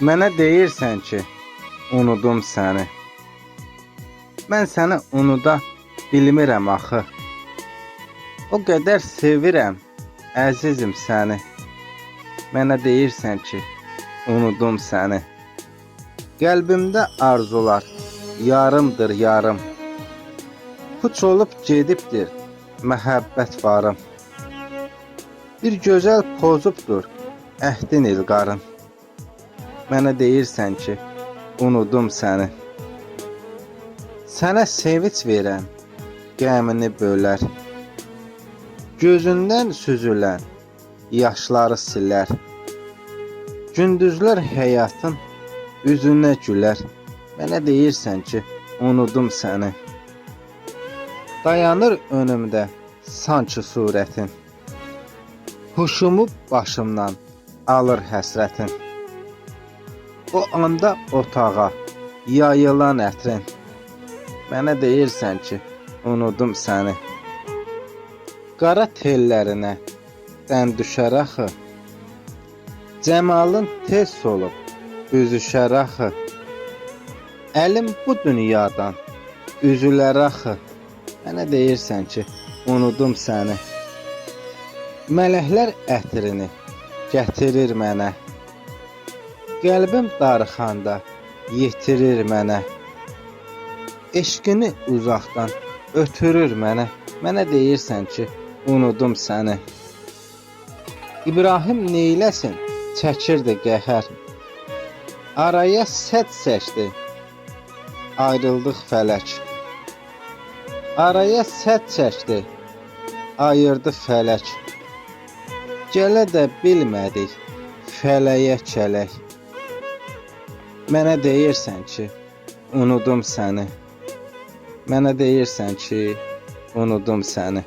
Mənə deyirsən ki, unudum səni. Mən səni unuda bilmirəm axı. O qədər sevirəm, əzizim səni. Mənə deyirsən ki, unudum səni. Qəlbimdə arzular yarımdır yarım. Puç olub gedibdir məhəbbət varım. Bir gözəl pozubdur əhdin ilqarın. Mənə deyirsən ki, unudum səni. Sənə sevinç verən qəmini bölər. Gözündən süzülən yaşları silər. Gündüzlər həyatın üzünə gülər. Mənə deyirsən ki, unudum səni. Dayanır önümdə sanki surətin. Huşumu başımdan alır həsrətin. O anda otağa yayılan ətrin. Mənə deyirsən ki, unudum səni. Qara tellərinə dən düşər axı. Cəmalın tez solub üzüşər axı. Əlim bu dünyadan üzülər axı. Mənə deyirsən ki, unudum səni. Mələklər ətrini gətirir mənə. Qəlbim darıxanda yetirir mənə. Eşqini uzaqdan ötürür mənə. Mənə deyirsən ki, unudum səni. İbrahim neyləsin, çəkirdi qəhər. Araya sədd çəkdi, ayrıldıq fələk. Araya sədd çəkdi, ayırdı fələk. Gələ də bilmədik fələyə kələk. Mənə deyirsən ki, unudum səni. Mənə deyirsən ki, unudum səni.